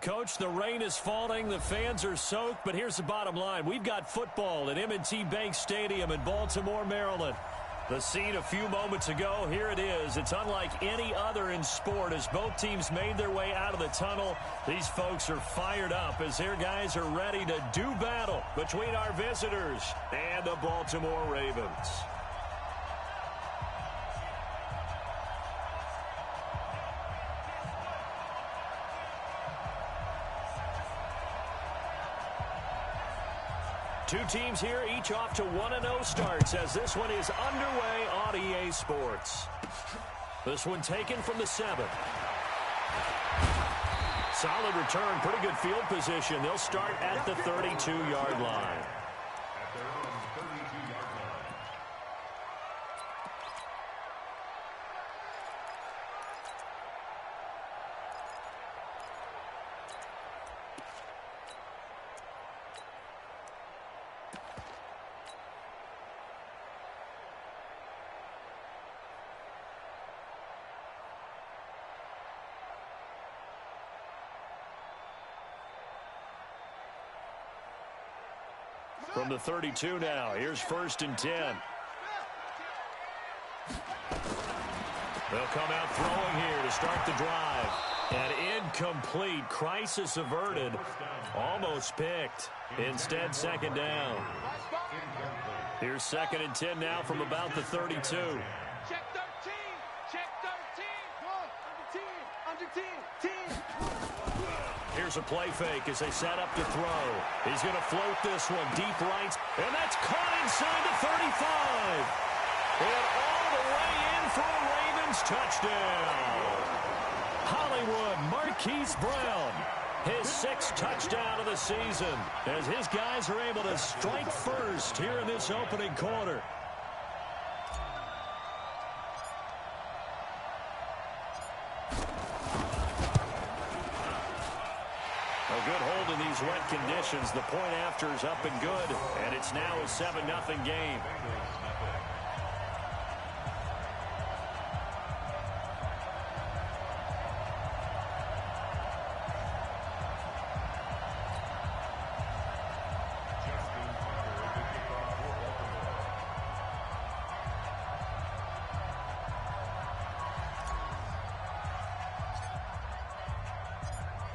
Coach, the rain is falling, the fans are soaked, but here's the bottom line. We've got football at M&T Bank Stadium in Baltimore, Maryland. The scene a few moments ago, here it is. It's unlike any other in sport as both teams made their way out of the tunnel. These folks are fired up as their guys are ready to do battle between our visitors and the Baltimore Ravens. Two teams here, each off to 1-0 starts as this one is underway on EA Sports. This one taken from the 7. Solid return, pretty good field position. They'll start at the 32-yard line. From the 32 now, here's 1st and 10. They'll come out throwing here to start the drive. And incomplete. Crisis averted. Almost picked. Instead, 2nd down. Here's 2nd and 10 now from about the 32. Check 13. Check 13. Under 10. Here's a play fake as they set up to throw. He's going to float this one deep right, and that's caught inside the 35. And all the way in for a Ravens touchdown. Hollywood Marquise Brown, his 6th touchdown of the season, as his guys are able to strike first here in this opening quarter. Good hold in these wet conditions. The point after is up and good, and it's now a 7-0 game.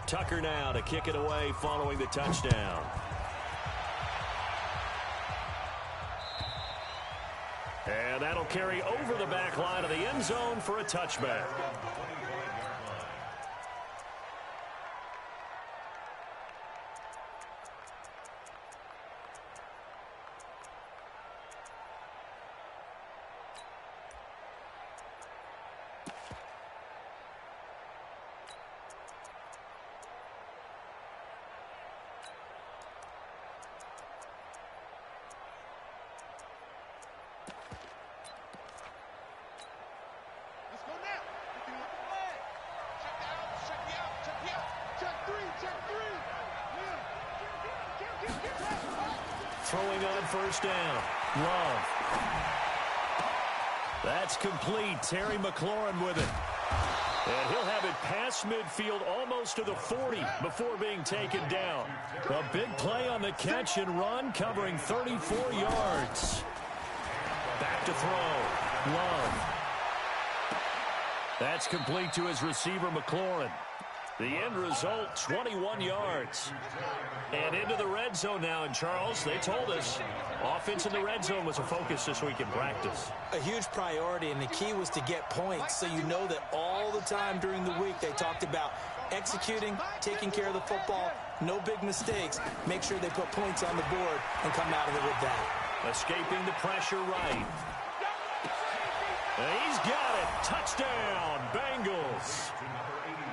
Tucker now to kick it away following the touchdown. And that'll carry over the back line of the end zone for a touchback. Throwing on 1st down. Love. That's complete. Terry McLaurin with it. And he'll have it past midfield almost to the 40 before being taken down. A big play on the catch and run, covering 34 yards. Back to throw. Love. That's complete to his receiver, McLaurin. The end result, 21 yards. And into the red zone now. And, Charles, they told us offense in the red zone was a focus this week in practice. A huge priority, and the key was to get points. So you know that all the time during the week they talked about executing, taking care of the football, no big mistakes. Make sure they put points on the board and come out of it with that. Escaping the pressure right. And he's got it. Touchdown, Bengals.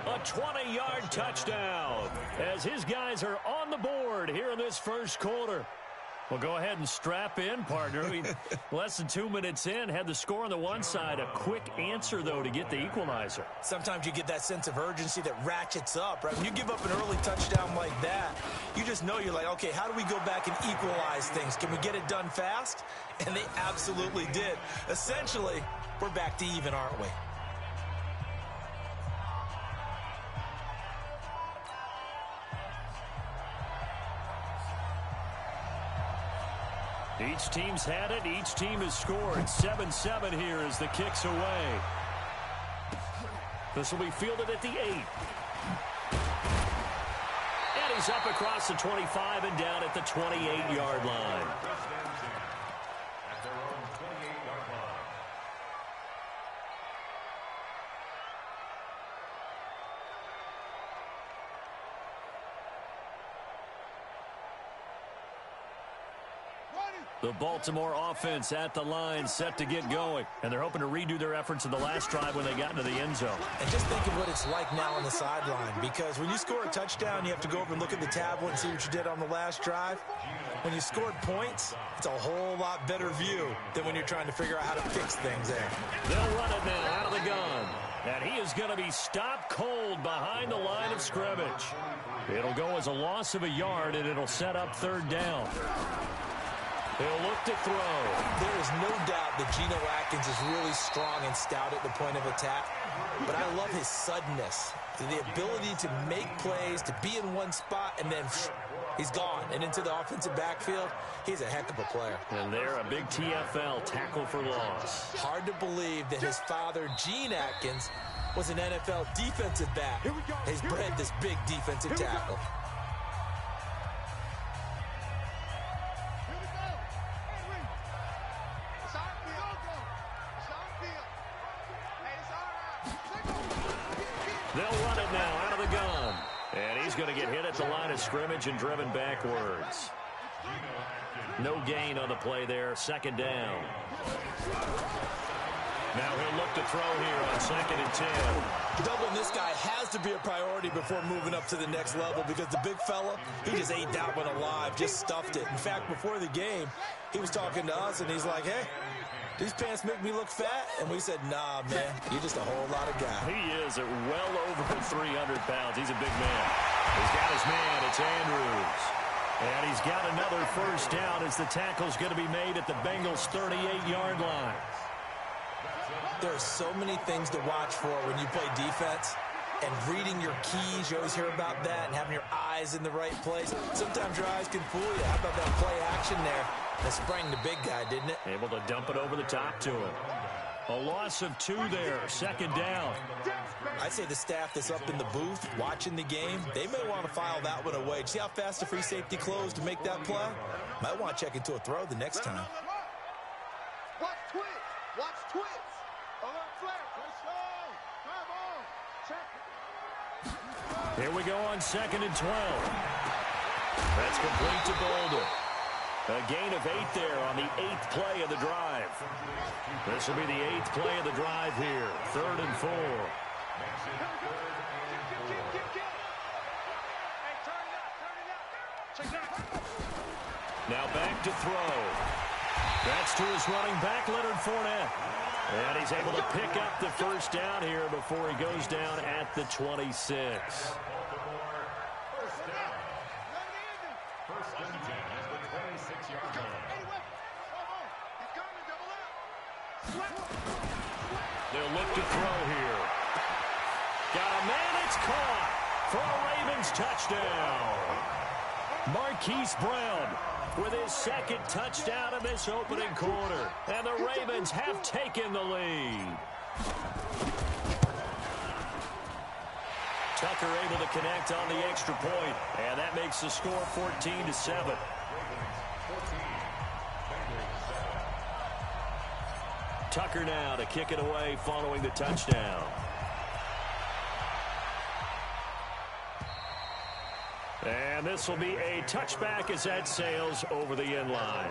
A 20-yard touchdown as his guys are on the board here in this first quarter. Well, go ahead and strap in, partner. Less than 2 minutes in, had the score on the one side. A quick answer, though, to get the equalizer. Sometimes you get that sense of urgency that ratchets up, right? When you give up an early touchdown like that, you just know you're like, okay, how do we go back and equalize things? Can we get it done fast? And they absolutely did. Essentially, we're back to even, aren't we? Each team's had it. Each team has scored. 7-7 here as the kick's away. This will be fielded at the 8. And he's up across the 25 and down at the 28-yard line. The Baltimore offense at the line, set to get going. And they're hoping to redo their efforts in the last drive when they got into the end zone. And just think of what it's like now on the sideline. Because when you score a touchdown, you have to go over and look at the tablet and see what you did on the last drive. When you scored points, it's a whole lot better view than when you're trying to figure out how to fix things there. They'll run it now out of the gun. And he is going to be stopped cold behind the line of scrimmage. It'll go as a loss of a yard, and it'll set up 3rd down. He'll look to throw. There is no doubt that Geno Atkins is really strong and stout at the point of attack. But I love his suddenness, the ability to make plays, to be in one spot, and then he's gone. And into the offensive backfield, he's a heck of a player. And there, a big TFL, tackle for loss. Hard to believe that his father, Gene Atkins, was an NFL defensive back. He's bred this big defensive tackle. They'll run it now out of the gun. And he's going to get hit at the line of scrimmage and driven backwards. No gain on the play there. 2nd down. Now he'll look to throw here on 2nd and 10. Doubling this guy has to be a priority before moving up to the next level because the big fella, he just ate that one alive, just stuffed it. In fact, before the game, he was talking to us, and he's like, hey, these pants make me look fat? And we said, nah, man, you're just a whole lot of guy. He is at well over 300 pounds. He's a big man. He's got his man. It's Andrews. And he's got another 1st down as the tackle's going to be made at the Bengals' 38-yard line. There are so many things to watch for when you play defense. And reading your keys, you always hear about that, and having your eyes in the right place. Sometimes your eyes can fool you. How about that play action there? That sprang the big guy, didn't it? Able to dump it over the top to him. A loss of 2 there, 2nd down. I'd say the staff that's up in the booth watching the game, they may want to file that one away. See how fast the free safety closed to make that play? Might want to check into a throw the next time. Watch twitch. Watch twitch. Alert flare. Push on. Come on. Check it. Here we go on 2nd and 12. That's complete to Bolden. A gain of 8 there on the 8th play of the drive. This will be the 8th play of the drive here. 3rd and 4. Now back to throw. That's to his running back, Leonard Fournette. And he's able to pick up the 1st down here before he goes down at the 26. They'll look to throw here. Got a man, it's caught for a Ravens touchdown. Marquise Brown with his 2nd touchdown in this opening quarter. And the Ravens have taken the lead. Tucker able to connect on the extra point, and that makes the score 14-7. Tucker now to kick it away following the touchdown. And this will be a touchback as that sails over the end line.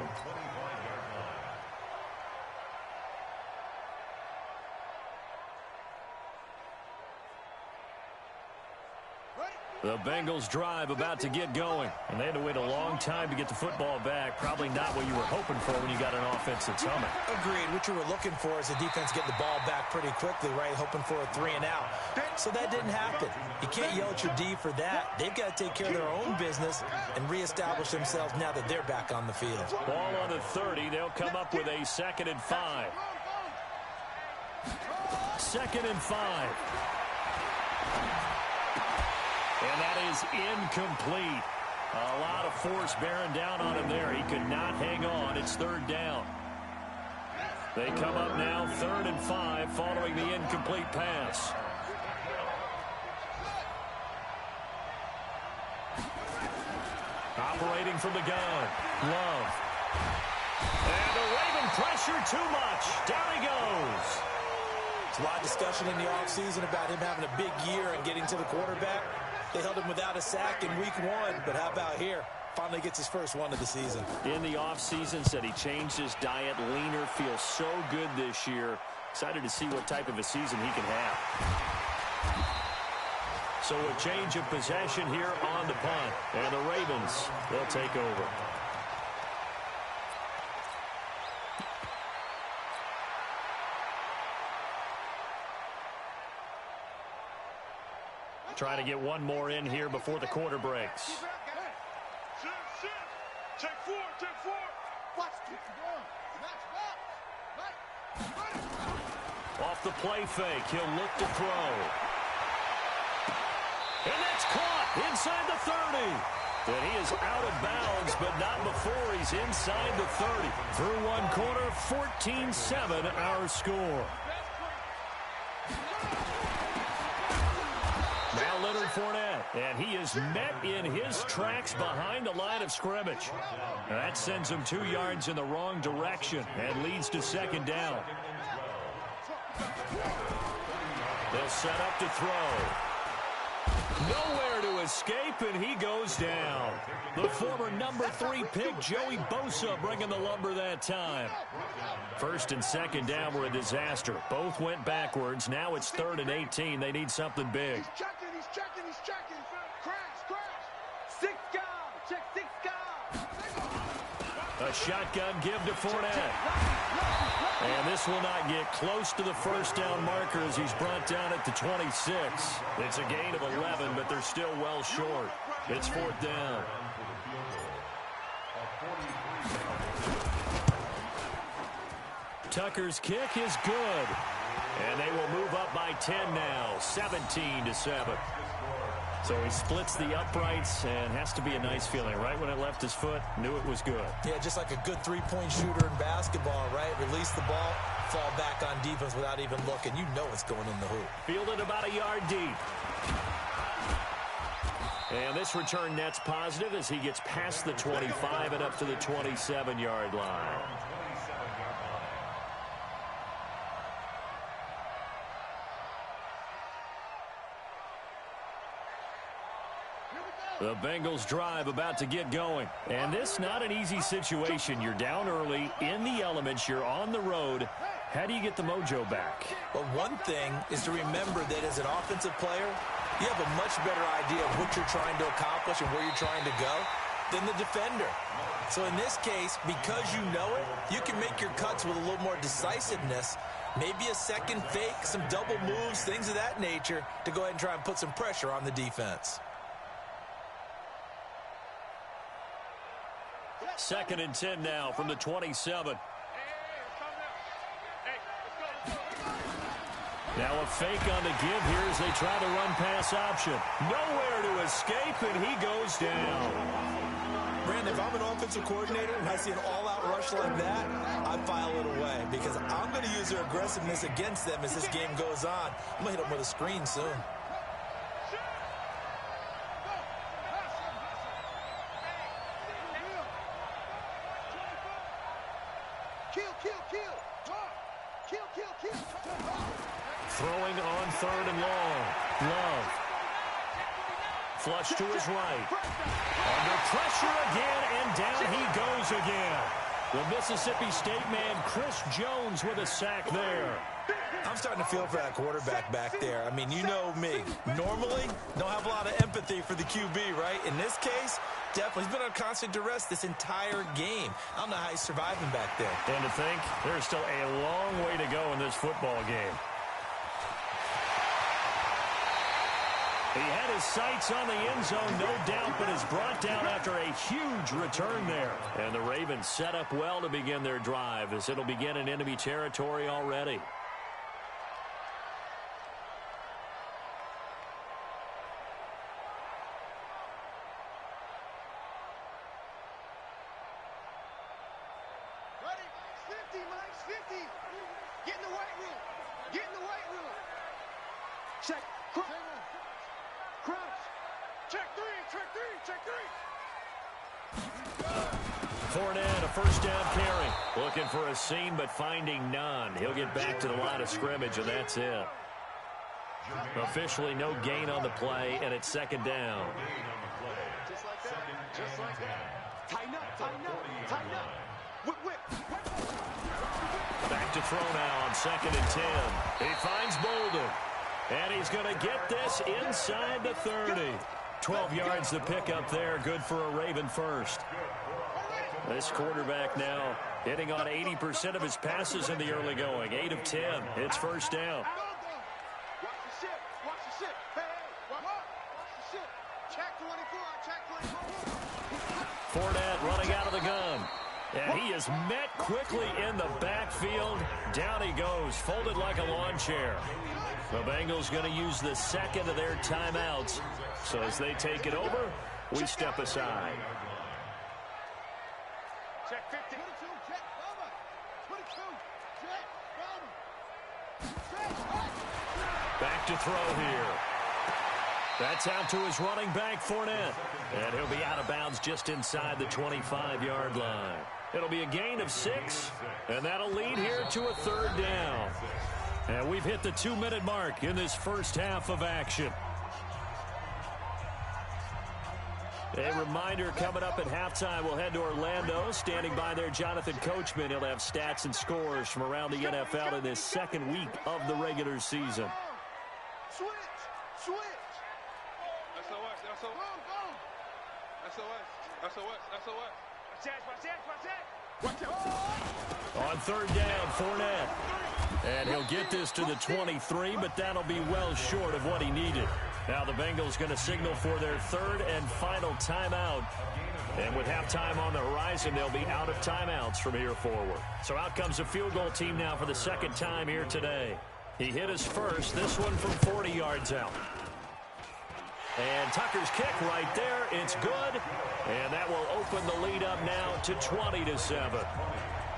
The Bengals drive about to get going. And they had to wait a long time to get the football back. Probably not what you were hoping for when you got an offense that's humming. Agreed. What you were looking for is the defense getting the ball back pretty quickly, right? Hoping for a 3 and out. So that didn't happen. You can't yell at your D for that. They've got to take care of their own business and reestablish themselves now that they're back on the field. Ball on the 30. They'll come up with a 2nd and 5. 2nd and 5. And that is incomplete. A lot of force bearing down on him there. He could not hang on. It's third down. They come up now 3rd and 5 following the incomplete pass. Operating from the gun. Love. And the Raven pressure too much. Down he goes. There's a lot of discussion in the offseason about him having a big year and getting to the quarterback. They held him without a sack in week 1, but how about here? Finally gets his first one of the season. In the offseason, said he changed his diet, leaner, feels so good this year. Excited to see what type of a season he can have. So a change of possession here on the punt. And the Ravens, they'll take over. Trying to get one more in here before the quarter breaks. Take four. Watch Off the play fake, he'll look to throw. And that's caught inside the 30. And he is out of bounds, but not before he's inside the 30. Through one quarter, 14-7 our score. Now Leonard Fournette, and he is met in his tracks behind the line of scrimmage. That sends him 2 yards in the wrong direction and leads to second down. They'll set up to throw. Nowhere to escape, and he goes down. The former number 3 pick, Joey Bosa, bringing the lumber that time. First and second down were a disaster. Both went backwards. Now it's 3rd and 18. They need something big. He's checking. Crash. 6 guard. Check 6 guard. A shotgun give to Fournette. And this will not get close to the first down marker as he's brought down at the 26. It's a gain of 11, but they're still well short. It's 4th down. Tucker's kick is good. And they will move up by 10 now, 17-7. So he splits the uprights and has to be a nice feeling. Right when it left his foot, knew it was good. Yeah, just like a good three-point shooter in basketball, right? Release the ball, fall back on defense without even looking. You know it's going in the hoop. Fielded about a yard deep. And this return net's positive as he gets past the 25 and up to the 27-yard line. The Bengals drive about to get going. And this not an easy situation. You're down early, in the elements, you're on the road. How do you get the mojo back? Well, one thing is to remember that as an offensive player, you have a much better idea of what you're trying to accomplish and where you're trying to go than the defender. So in this case, because you know it, you can make your cuts with a little more decisiveness. Maybe a second fake, some double moves, things of that nature to go ahead and try and put some pressure on the defense. 2nd and 10 now from the 27. Now a fake on the give here as they try the run-pass option. Nowhere to escape, and he goes down. Brandon, if I'm an offensive coordinator and I see an all-out rush like that, I file it away because I'm going to use their aggressiveness against them as this game goes on. I'm going to hit them with a screen soon. Throwing on 3rd and long. Love. Flush to his right. Under pressure again, and down he goes again. The Mississippi State man, Chris Jones, with a sack there. I'm starting to feel for that quarterback back there. I mean, you know me. Normally, don't have a lot of empathy for the QB, right? In this case, definitely. He's been on constant duress this entire game. I don't know how he's surviving back there. And to think, there's still a long way to go in this football game. He had his sights on the end zone, no doubt, but is brought down after a huge return there. And the Ravens set up well to begin their drive as it'll begin in enemy territory already. Mike's 50. Get in the weight room. Get in the weight room. Check. Crouch. Check three. Check three. Check three. Fournette, a first down carry. Looking for a seam, but finding none. He'll get back to the line of scrimmage, and that's it. Officially no gain on the play, and it's second down. Just like that. Just like that. Tighten up. Tighten up. Tighten up. Whip. Back to throw now on 2nd and 10. He finds Bolden. And he's going to get this inside the 30. 12 yards to pick up there. Good for a Raven first. This quarterback now hitting on 80% of his passes in the early going. 8 of 10. It's first down. Watch the ship. Watch the ship. Hey, watch the ship. Check 24. Check 24. Fournette running out of the gun. And he is met quickly in the backfield. Down he goes, folded like a lawn chair. The Bengals going to use the second of their timeouts. So as they take it over, we step aside. Check 50. 22. Check. Over. 22. Check. Over. Back to throw here. That's out to his running back, Fournette. And he'll be out of bounds just inside the 25-yard line. It'll be a gain of 6, and that'll lead here to a third down. And we've hit the 2-minute mark in this first half of action. A reminder, coming up at halftime, we'll head to Orlando. Standing by there, Jonathan Coachman. He'll have stats and scores from around the NFL in this second week of the regular season. Switch. SOS. Watch out. On third down, Fournette. And he'll get this to the 23, but that'll be well short of what he needed. Now the Bengals going to signal for their third and final timeout. And with halftime on the horizon, they'll be out of timeouts from here forward. So out comes the field goal team now for the second time here today. He hit his first, this one from 40 yards out. And Tucker's kick right there. It's good. And that will open the lead up now to 20-7.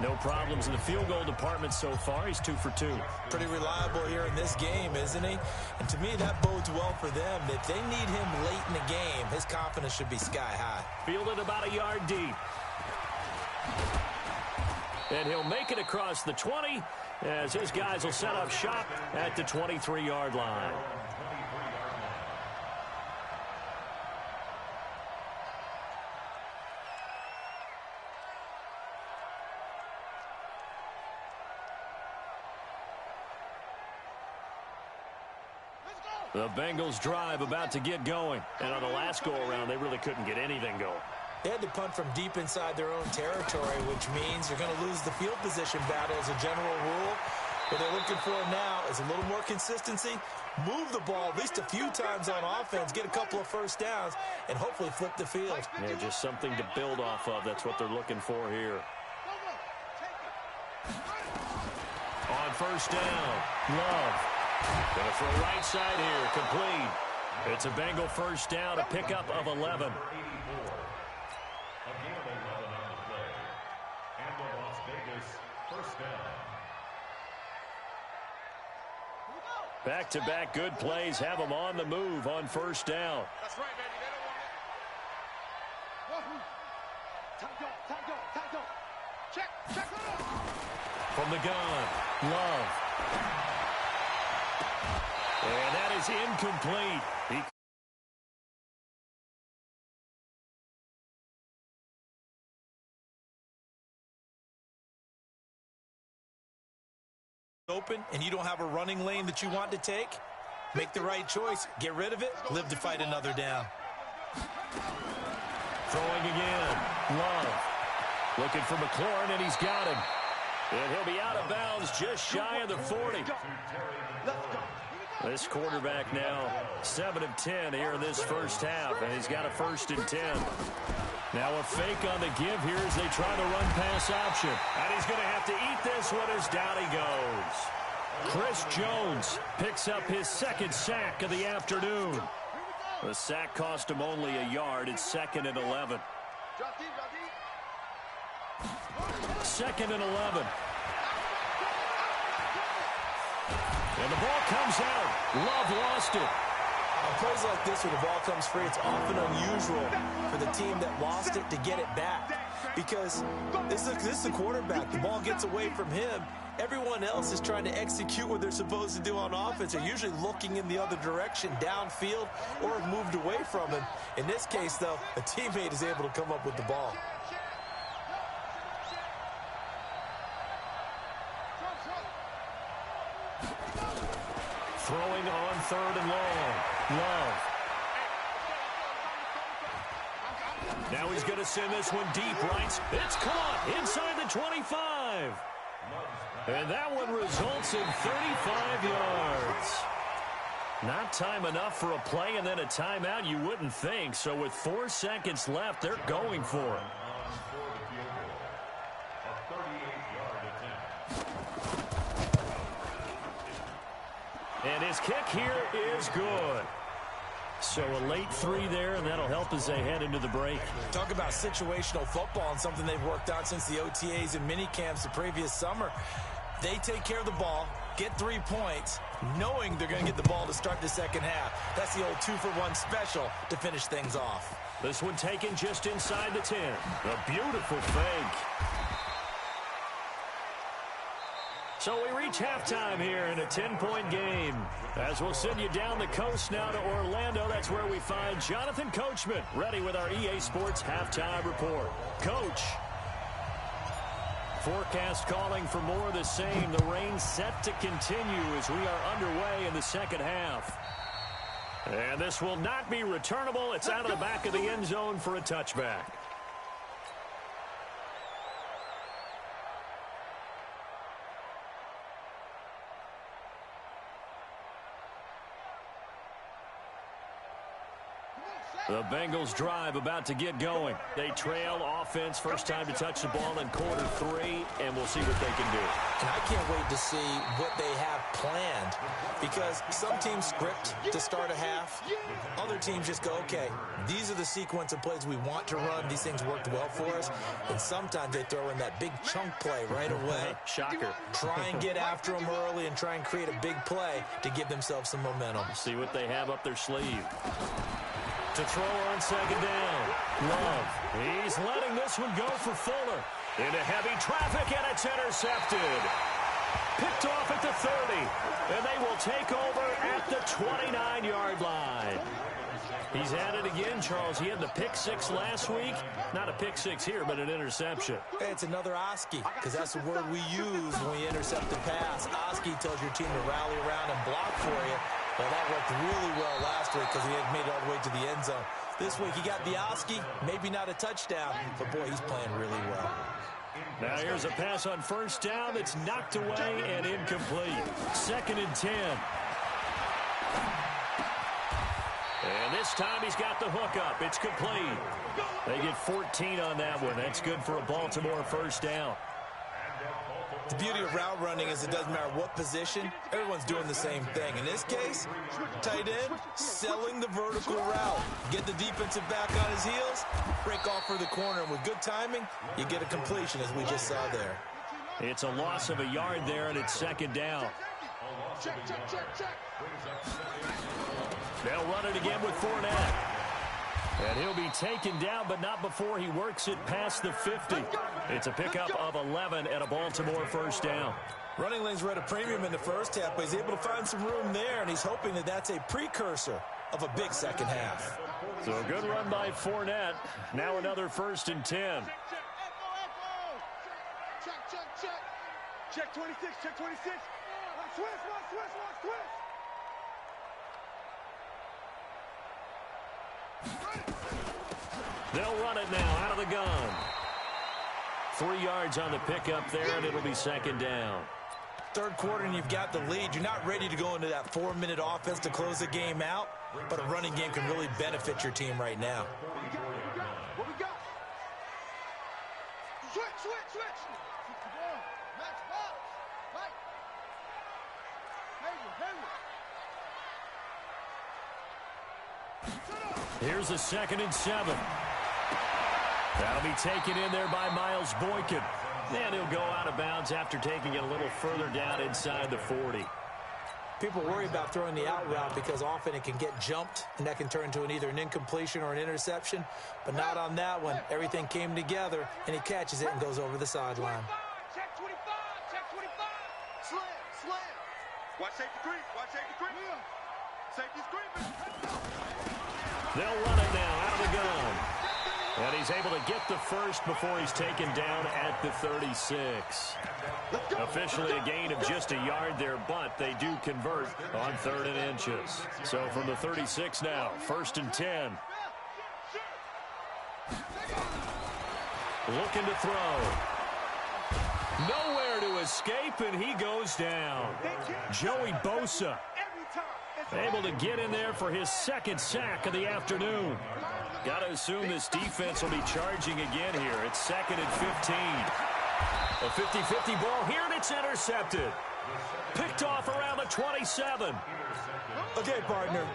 No problems in the field goal department so far. He's 2 for 2. Pretty reliable here in this game, isn't he? And to me, that bodes well for them. If they need him late in the game, his confidence should be sky high. Fielded about a yard deep. And he'll make it across the 20 as his guys will set up shop at the 23-yard line. The Bengals drive about to get going. And on the last go-around, they really couldn't get anything going. They had to punt from deep inside their own territory, which means you're going to lose the field position battle as a general rule. What they're looking for now is a little more consistency, move the ball at least a few times on offense, get a couple of first downs, and hopefully flip the field. Yeah, just something to build off of. That's what they're looking for here. On first down, Love. Gonna throw right side here, complete. It's a Bengal first down, a pickup of 11. Back-to-back good plays have them on the move on first down. That's right, baby. They don't want it. Time go. Check. From the gun, Love. And that is incomplete. Open and you don't have a running lane that you want to take, make the right choice, get rid of it, live to fight another down. Throwing again, Love. Looking for McLaurin, and he's got him. And he'll be out of bounds just shy of the 40. This quarterback now 7 of 10 here in this first half, and he's got a 1st and 10. Now a fake on the give here as they try to run pass option. And he's going to have to eat this one as down he goes. Chris Jones picks up his 2nd sack of the afternoon. The sack cost him only a yard. It's 2nd and 11. 2nd and 11. And the ball comes out. Love lost it. On plays like this where the ball comes free, it's often unusual for the team that lost it to get it back. Because this is the quarterback. The ball gets away from him. Everyone else is trying to execute what they're supposed to do on offense. They're usually looking in the other direction, downfield, or have moved away from him. In this case, though, a teammate is able to come up with the ball. Throwing on 3rd and long. Love. Now he's going to send this one deep right. It's caught inside the 25. And that one results in 35 yards. Not time enough for a play and then a timeout, you wouldn't think. So with 4 seconds left, they're going for it. And his kick here is good. So a late 3 there, and that'll help as they head into the break. Talk about situational football and something they've worked on since the OTAs and mini camps the previous summer. They take care of the ball, get 3 points, knowing they're going to get the ball to start the second half. That's the old 2-for-1 special to finish things off. This one taken just inside the 10. A beautiful fake. So we reach halftime here in a 10-point game. As we'll send you down the coast now to Orlando, that's where we find Jonathan Coachman, ready with our EA Sports Halftime Report. Coach. Forecast calling for more of the same. The rain set to continue as we are underway in the second half. And this will not be returnable. It's out of the back of the end zone for a touchback. The Bengals drive about to get going. They trail offense, first time to touch the ball in quarter 3, and we'll see what they can do. And I can't wait to see what they have planned, because some teams script to start a half. Other teams just go, okay, these are the sequence of plays we want to run. These things worked well for us. And sometimes they throw in that big chunk play right away. Shocker. Try and get after them early and try and create a big play to give themselves some momentum. See what they have up their sleeve. To throw on second down. Love. He's letting this one go for Fuller. Into heavy traffic, and it's intercepted. Picked off at the 30. And they will take over at the 29-yard line. He's at it again, Charles. He had the pick 6 last week. Not a pick 6 here, but an interception. Hey, it's another Oski, because that's the word we use when we intercept the pass. Oski tells your team to rally around and block for you. Well, that worked really well last week because he had made it all the way to the end zone. This week he got the Oski, maybe not a touchdown, but boy, he's playing really well. Now here's a pass on first down that's knocked away and incomplete. 2nd and 10. And this time he's got the hook up. It's complete. They get 14 on that one. That's good for a Baltimore first down. The beauty of route running is it doesn't matter what position, everyone's doing the same thing. In this case, tight end, selling the vertical route. Get the defensive back on his heels, break off for the corner. And with good timing, you get a completion, as we just saw there. It's a loss of a yard there, and it's 2nd down. Check. They'll run it again with Fournette. And he'll be taken down, but not before he works it past the 50. It's a pickup of 11 and a Baltimore first down. Running lanes were at a premium in the first half, but he's able to find some room there, and he's hoping that that's a precursor of a big second half. So a good run by Fournette. Now another 1st and 10. Check 26, check 26. Watch twist. They'll run it now out of the gun. 3 yards on the pickup there, and it'll be 2nd down. Third quarter, and you've got the lead. You're not ready to go into that 4-minute offense to close the game out, but a running game can really benefit your team right now. What we got? Switch. Max box. Right. Hayward. Here's a 2nd and 7. That'll be taken in there by Miles Boykin. And he'll go out of bounds after taking it a little further down inside the 40. People worry about throwing the out route because often it can get jumped, and that can turn into either an incompletion or an interception. But not on that one. Everything came together, and he catches it and goes over the sideline. Check 25, check 25. Slam, slam. Watch safety creep, watch safety creep. Safety's creeping. They'll run it now out of the gun. And he's able to get the first before he's taken down at the 36. Officially a gain of just a yard there, but they do convert on 3rd and inches. So from the 36 now, 1st and 10. Looking to throw. Nowhere to escape, and he goes down. Joey Bosa able to get in there for his 2nd sack of the afternoon. Got to assume this defense will be charging again here. It's 2nd and 15. A 50-50 ball here, and it's intercepted. Picked off around the 27. Okay, partner,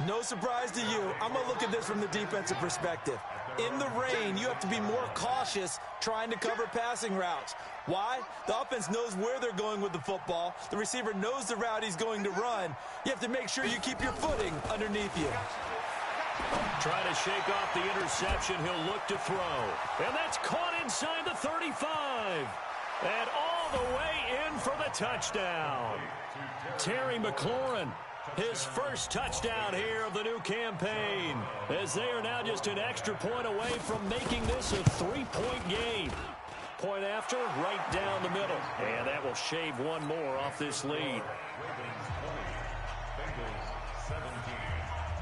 no surprise to you. I'm going to look at this from the defensive perspective. In the rain, you have to be more cautious trying to cover passing routes. Why? The offense knows where they're going with the football. The receiver knows the route he's going to run. You have to make sure you keep your footing underneath you. Trying to shake off the interception. He'll look to throw. And that's caught inside the 35. And all the way in for the touchdown. Terry McLaurin, his first touchdown here of the new campaign, as they are now just an extra point away from making this a 3-point game. Point after, right down the middle. And that will shave one more off this lead.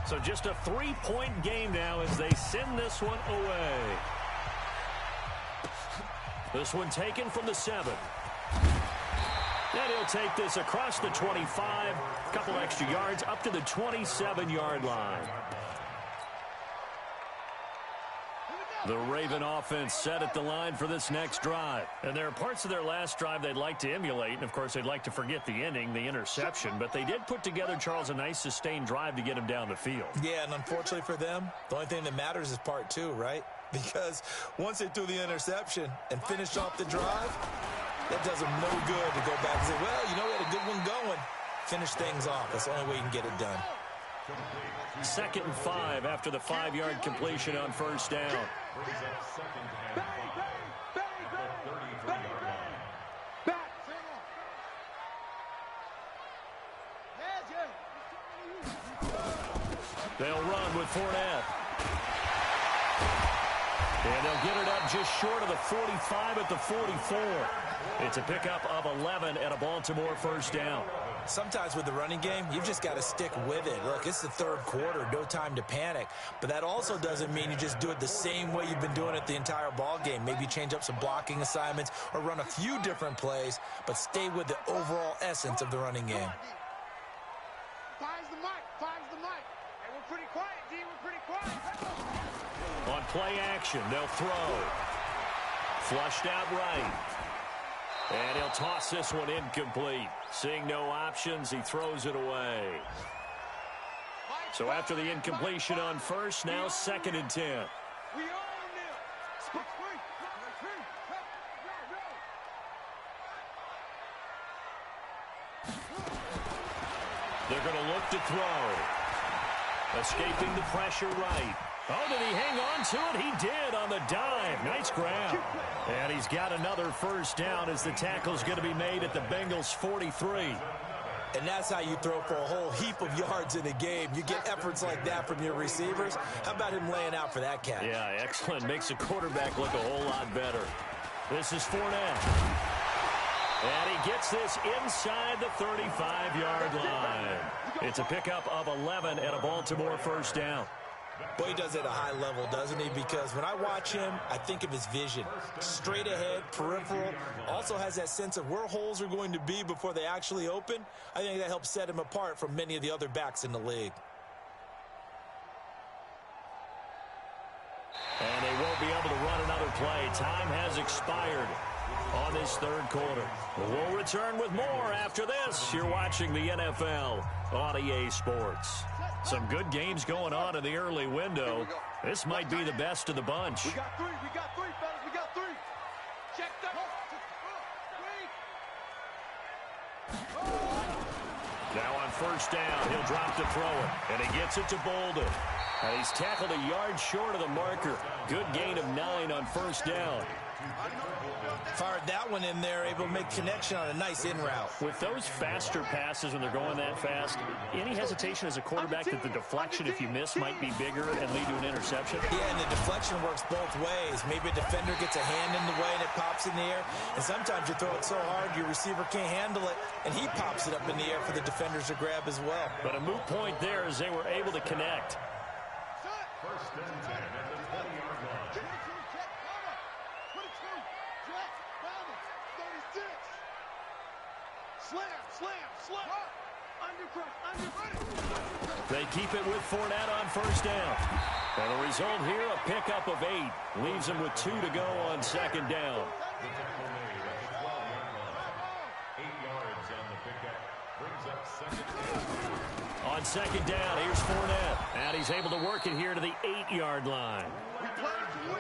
So just a 3-point game now as they send this one away. This one taken from the 7. And he'll take this across the 25. A couple extra yards up to the 27-yard line. The Raven offense set at the line for this next drive. And there are parts of their last drive they'd like to emulate. And, of course, they'd like to forget the ending, the interception. But they did put together, Charles, a nice sustained drive to get him down the field. Yeah, and unfortunately for them, the only thing that matters is part 2, right? Because once they threw the interception and finished off the drive, that does them no good to go back and say, well, you know, we had a good one going. Finish things off. That's the only way you can get it done. 2nd and 5 after the 5-yard completion on 1st down. They'll run with Fournette. And they'll get it up just short of the 45 at the 44. It's a pickup of 11 and a Baltimore 1st down. Sometimes with the running game, you've just got to stick with it. Look, it's the 3rd quarter, no time to panic. But that also doesn't mean you just do it the same way you've been doing it the entire ball game. Maybe change up some blocking assignments or run a few different plays, but stay with the overall essence of the running game. Finds the mic, finds the mic. And we're pretty quiet, D, we're pretty quiet. On play action, they'll throw. Flushed out right. And he'll toss this one incomplete. Seeing no options, he throws it away. So after the incompletion on 1st, now 2nd and 10. We own them. Spot free. They're going to look to throw. Escaping the pressure right. Oh, did he hang on to it? He did on the dive. Nice grab. And he's got another 1st down as the tackle's going to be made at the Bengals 43. And that's how you throw for a whole heap of yards in a game. You get efforts like that from your receivers. How about him laying out for that catch? Yeah, excellent. Makes the quarterback look a whole lot better. This is Fournette. And he gets this inside the 35-yard line. It's a pickup of 11 and a Baltimore 1st down. Boy, he does it at a high level, doesn't he? Because when I watch him, I think of his vision. Straight ahead, peripheral. Also has that sense of where holes are going to be before they actually open. I think that helps set him apart from many of the other backs in the league. And they won't be able to run another play. Time has expired on this 3rd quarter. We'll return with more after this. You're watching the NFL on EA Sports. Some good games going on in the early window. This might be the best of the bunch. We got 3, fellas, we got 3. Check that. Now on first down, he'll drop to throw it, and he gets it to Bolden. And he's tackled a yard short of the marker. Good gain of 9 on first down. Fired that one in there, able to make connection on a nice in route. With those faster passes when they're going that fast, any hesitation as a quarterback that the deflection, if you miss, might be bigger and lead to an interception? Yeah, and the deflection works both ways. Maybe a defender gets a hand in the way and it pops in the air. And sometimes you throw it so hard your receiver can't handle it, and he pops it up in the air for the defenders to grab as well. But a moot point there as they were able to connect. First and 10 at the 20-yard line. 22, check, cover. 22, check, cover. 36. Slam. Undercut. They keep it with Fournette on first down. And the result here, a pickup of 8. Leaves them with 2 to go on second down. The tackle made at the 12-yard line. 8 yards on the pickup. Brings up second down. On second down, here's Fournette. And he's able to work it here to the 8-yard line.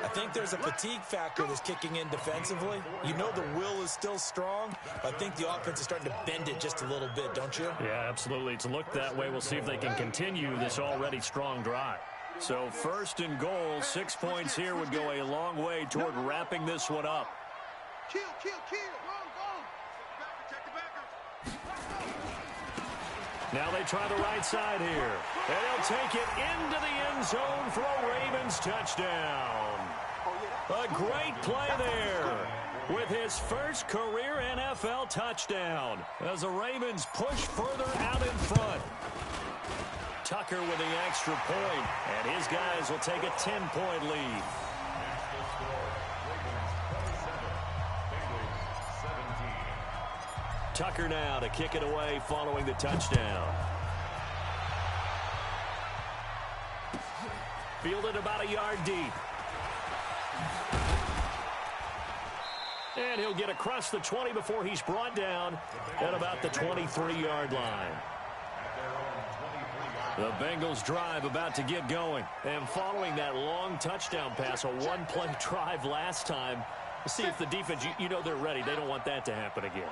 I think there's a fatigue factor that's kicking in defensively. You know the will is still strong, but I think the offense is starting to bend it just a little bit, don't you? Yeah, absolutely. It's looked that way. We'll see if they can continue this already strong drive. So first and goal, 6 points here would go a long way toward wrapping this one up. Kill. Wrong. Check the backer. Now they try the right side here. And they'll take it into the end zone for a Ravens touchdown. A great play there with his first career NFL touchdown as the Ravens push further out in front. Tucker with the extra point, and his guys will take a 10-point lead. Tucker now to kick it away following the touchdown. Fielded about a yard deep. And he'll get across the 20 before he's brought down at about the 23-yard line. The Bengals drive about to get going. And following that long touchdown pass, a one-play drive last time, see if the defense, you know they're ready. They don't want that to happen again.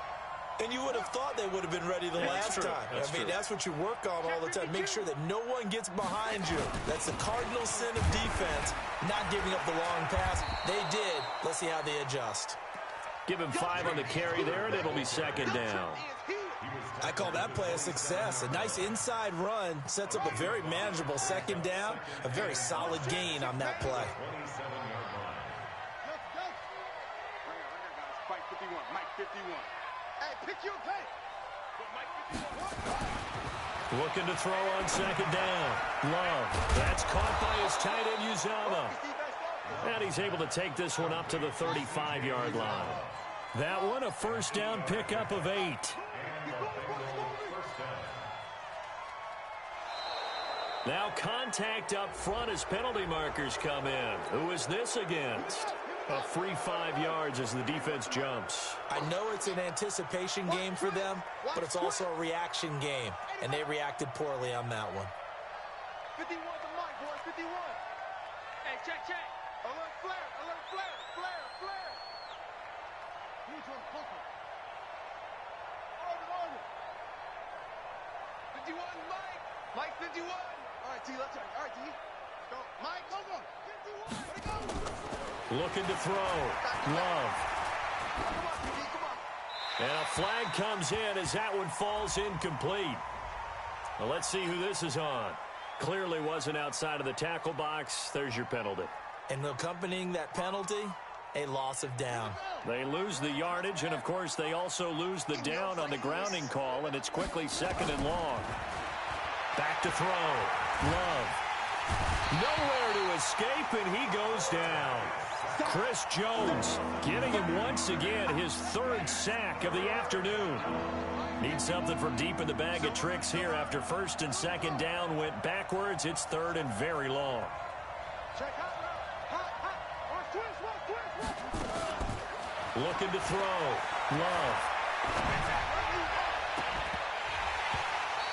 And you would have thought they would have been ready the last time. That's what you work on all the time. Make sure that no one gets behind you. That's the cardinal sin of defense, not giving up the long pass. They did. Let's see how they adjust. Give him 5 on the carry there, and it'll be second down. I call that play a success. A nice inside run sets up a very manageable second down. A very solid gain on that play. Mike 51. Hey, pick your play. Looking to throw on second down. Love. That's caught by his tight end, Uzama. And he's able to take this one up to the 35-yard line. That one, a first down pickup of 8. Now contact up front as penalty markers come in. Who is this against? A free 5 yards as the defense jumps. I know it's an anticipation game for them, but it's also a reaction game, and they reacted poorly on that one. 51 to Mike, boys, 51. Hey, check. Alert flare. He's on Poker. Order. 51, Mike 51. All right, T, let's go. All right, T. Go. Mike, go. 51. Let it go. Looking to throw. Love. Come on, T, come on. And a flag comes in as that one falls incomplete. Well, let's see who this is on. Clearly wasn't outside of the tackle box. There's your penalty. And accompanying that penalty, a loss of down. They lose the yardage, and, of course, they also lose the down on the grounding call, and it's quickly second and long. Back to throw. Love. Nowhere to escape, and he goes down. Chris Jones getting him once again his 3rd sack of the afternoon. Need something from deep in the bag of tricks here after first and second down went backwards. It's 3rd and very long. Check out. Looking to throw. Love.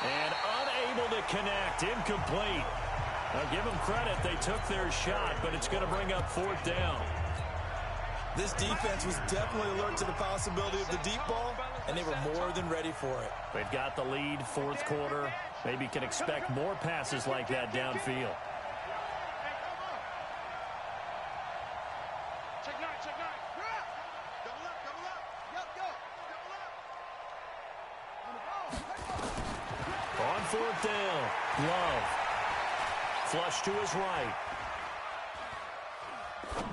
And unable to connect. Incomplete. Now give them credit. They took their shot, but it's going to bring up 4th down. This defense was definitely alert to the possibility of the deep ball, and they were more than ready for it. They've got the lead, fourth quarter. Maybe can expect more passes like that downfield. Check nine, check nine. Double up, double up. Yep, go. Double up. On fourth down, Love. Flush to his right.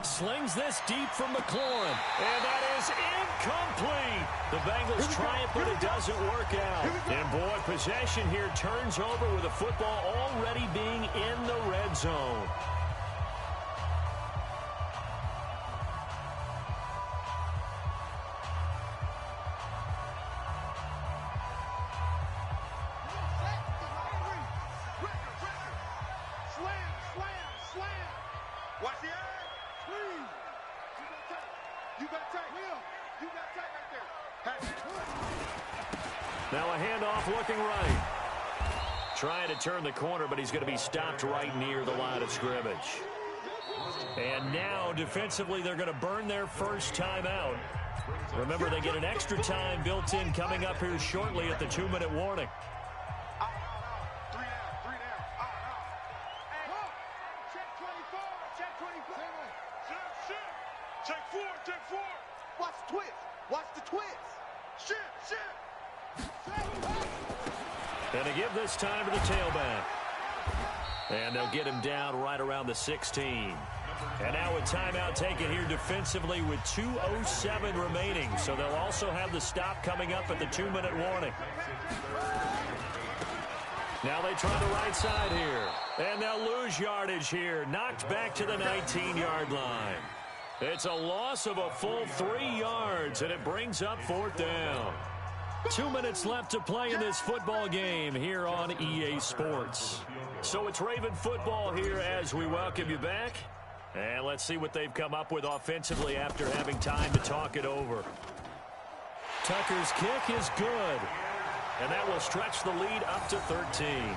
Slings this deep from McLaurin. And that is incomplete. The Bengals try it, but it doesn't work out. And, boy, possession here turns over with the football already being in the red zone. Watch the eye. Squeeze. You got tight. Will. You got tight right there. Now a handoff looking right. Trying to turn the corner, but he's going to be stopped right near the line of scrimmage. And now, defensively, they're going to burn their first time out. Remember, they get an extra time built in coming up here shortly at the 2-minute warning. Watch the twist. Watch the twist. Shit. And they give this time to the tailback. And they'll get him down right around the 16. And now a timeout taken here defensively with 2:07 remaining. So they'll also have the stop coming up at the 2-minute warning. Now they try the right side here. And they'll lose yardage here. Knocked back to the 19-yard line. It's a loss of a full 3 yards, and it brings up fourth down. 2 minutes left to play in this football game here on EA Sports. So it's Raven football here as we welcome you back. And let's see what they've come up with offensively after having time to talk it over. Tucker's kick is good. And that will stretch the lead up to 13.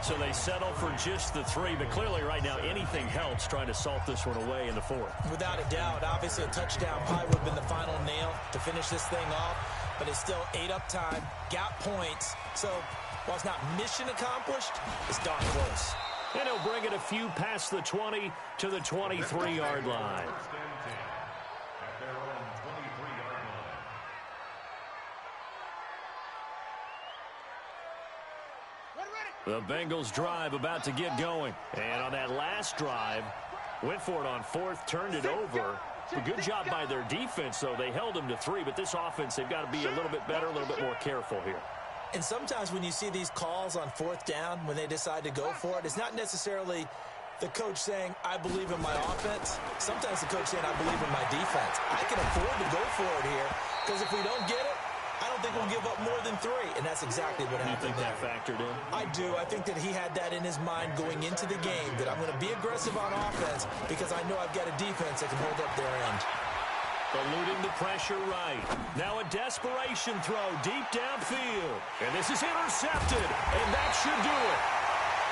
So they settle for just the 3, but clearly right now anything helps trying to salt this one away in the fourth. Without a doubt, obviously a touchdown probably would have been the final nail to finish this thing off, but it's still 8 up time, got points. So while it's not mission accomplished, it's darn close. And he'll bring it a few past the 20 to the 23-yard line. The Bengals drive about to get going. And on that last drive, went for it on fourth, turned it over. A good job by their defense, though. They held them to 3, but this offense, they've got to be a little bit better, a little bit more careful here. And sometimes when you see these calls on fourth down, when they decide to go for it, it's not necessarily the coach saying, I believe in my offense. Sometimes the coach saying, I believe in my defense. I can afford to go for it here, because if we don't get it, I don't think we'll give up more than 3, and that's exactly what happened there. You think that factored in? I do. I think that he had that in his mind going into the game, that I'm going to be aggressive on offense because I know I've got a defense that can hold up their end. Eluding the pressure right. Now a desperation throw deep downfield. And this is intercepted, and that should do it.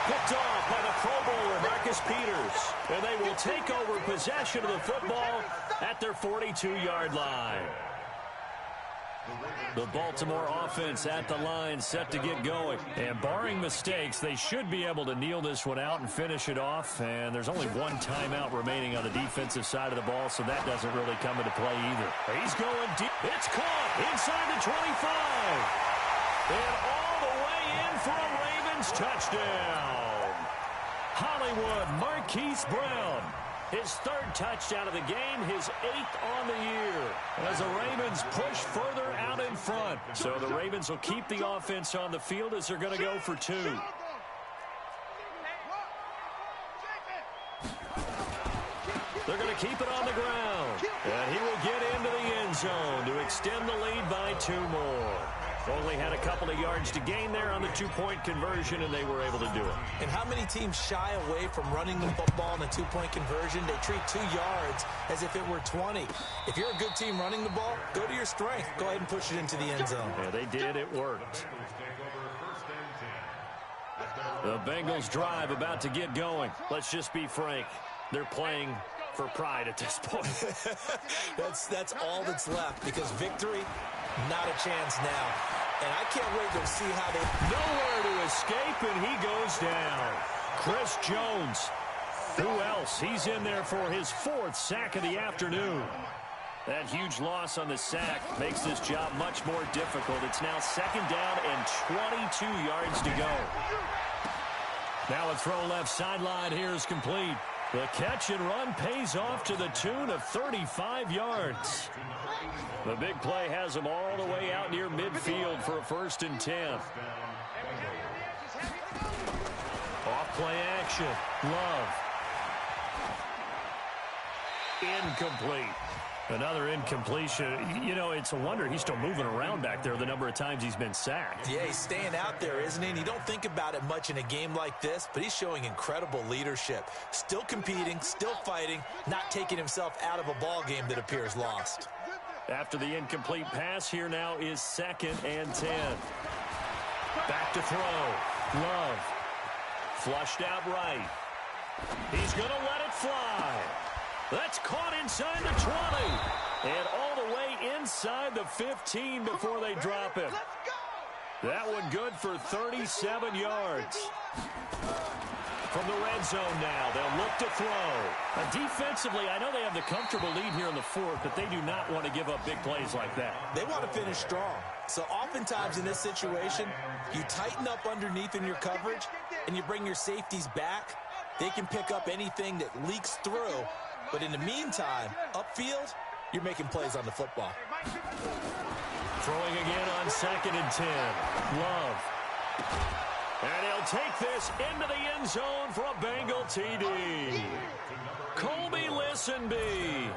Picked off by the Pro Bowler, Marcus Peters. And they will take over possession of the football at their 42-yard line. The Baltimore offense at the line set to get going. And barring mistakes, they should be able to kneel this one out and finish it off. And there's only one timeout remaining on the defensive side of the ball, so that doesn't really come into play either. He's going deep. It's caught inside the 25. And all the way in for a Ravens touchdown. Hollywood Marquise Brown. His 3rd touchdown of the game, his 8th on the year. As the Ravens push further out in front. So the Ravens will keep the offense on the field as they're going to go for 2. They're going to keep it on the ground. And he will get into the end zone to extend the lead by 2 more. Only had a couple of yards to gain there on the 2-point conversion, and they were able to do it. And how many teams shy away from running the football in a 2-point conversion? They treat 2 yards as if it were 20. If you're a good team running the ball, go to your strength. Go ahead and push it into the end zone. Yeah, they did. It worked. The Bengals drive about to get going. Let's just be frank. They're playing for pride at this point. That's all that's left, because victory Not a chance now. And I can't wait to see how they... Nowhere to escape, and he goes down. Chris Jones. Who else? He's in there for his 4th sack of the afternoon. That huge loss on the sack makes this job much more difficult. It's now 2nd down and 22 yards to go. Now a throw left sideline here is complete. The catch and run pays off to the tune of 35 yards. The big play has him all the way out near midfield for a 1st and 10. Off play action. Love. Incomplete. Another incompletion. You know, it's a wonder he's still moving around back there the number of times he's been sacked. Yeah, he's staying out there, isn't he? And you don't think about it much in a game like this, but he's showing incredible leadership. Still competing, still fighting, not taking himself out of a ball game that appears lost. After the incomplete pass, here now is 2nd and 10. Back to throw. Love. Flushed out right. He's going to let it fly. That's caught inside the 20. And all the way inside the 15 before they drop him. That one good for 37 yards. From the red zone now, they'll look to throw. Defensively, I know they have the comfortable lead here in the 4th, but they do not want to give up big plays like that. They want to finish strong. So oftentimes in this situation, you tighten up underneath in your coverage, and you bring your safeties back. They can pick up anything that leaks through. But in the meantime, upfield, you're making plays on the football. Throwing again on 2nd and 10. Love. And he'll take this into the end zone for a Bengal TD. Colby Listenby.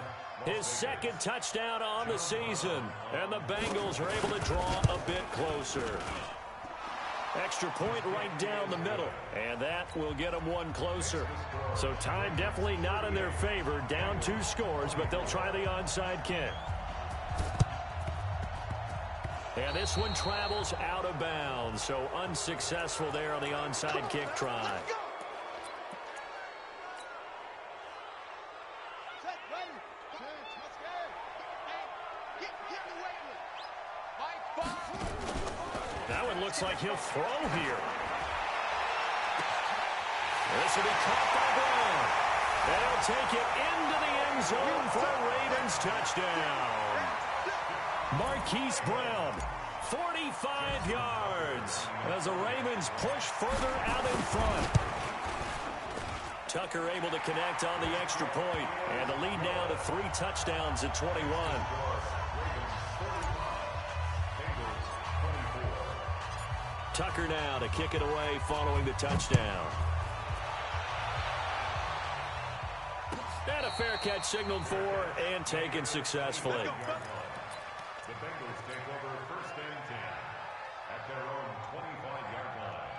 His 2nd touchdown on the season. And the Bengals are able to draw a bit closer. Extra point right down the middle. And that will get them one closer. So time definitely not in their favor. Down 2 scores, but they'll try the onside kick. And this one travels out of bounds. So unsuccessful there on the onside kick try. That one looks like he'll throw here. This will be caught by Brown. And he'll take it into the end zone for a Ravens touchdown. Marquise Brown, 45 yards as the Ravens push further out in front. Tucker able to connect on the extra point, and the lead now to 3 touchdowns at 21. Tucker now to kick it away following the touchdown. And a fair catch signaled for and taken successfully. The Bengals take over 1st and 10 at their own 25-yard line.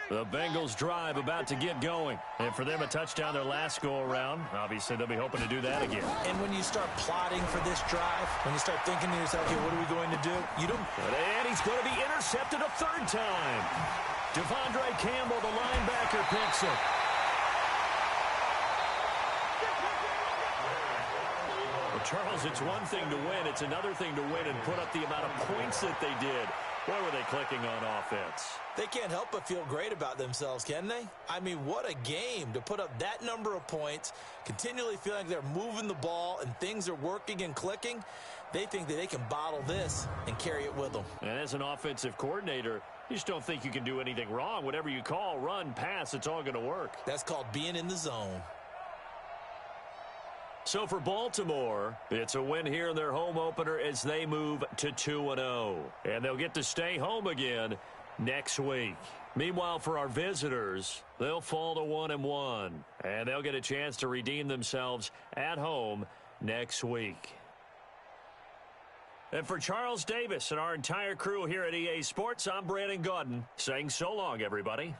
The Bengals drive about to get going. And for them, a touchdown their last go-around. Obviously, they'll be hoping to do that again. And when you start plotting for this drive, when you start thinking to yourself, okay, what are we going to do? You don't... And he's going to be intercepted a 3rd time. Devondre Campbell, the linebacker, picks it. Well, Charles, it's one thing to win. It's another thing to win and put up the amount of points that they did. Where were they clicking on offense? They can't help but feel great about themselves, can they? I mean, what a game to put up that number of points, continually feeling like they're moving the ball and things are working and clicking. They think that they can bottle this and carry it with them. And as an offensive coordinator, you just don't think you can do anything wrong. Whatever you call, run, pass, it's all going to work. That's called being in the zone. So for Baltimore, it's a win here in their home opener as they move to 2-0. And they'll get to stay home again next week. Meanwhile, for our visitors, they'll fall to 1-1. And they'll get a chance to redeem themselves at home next week. And for Charles Davis and our entire crew here at EA Sports, I'm Brandon Gaudin saying so long, everybody.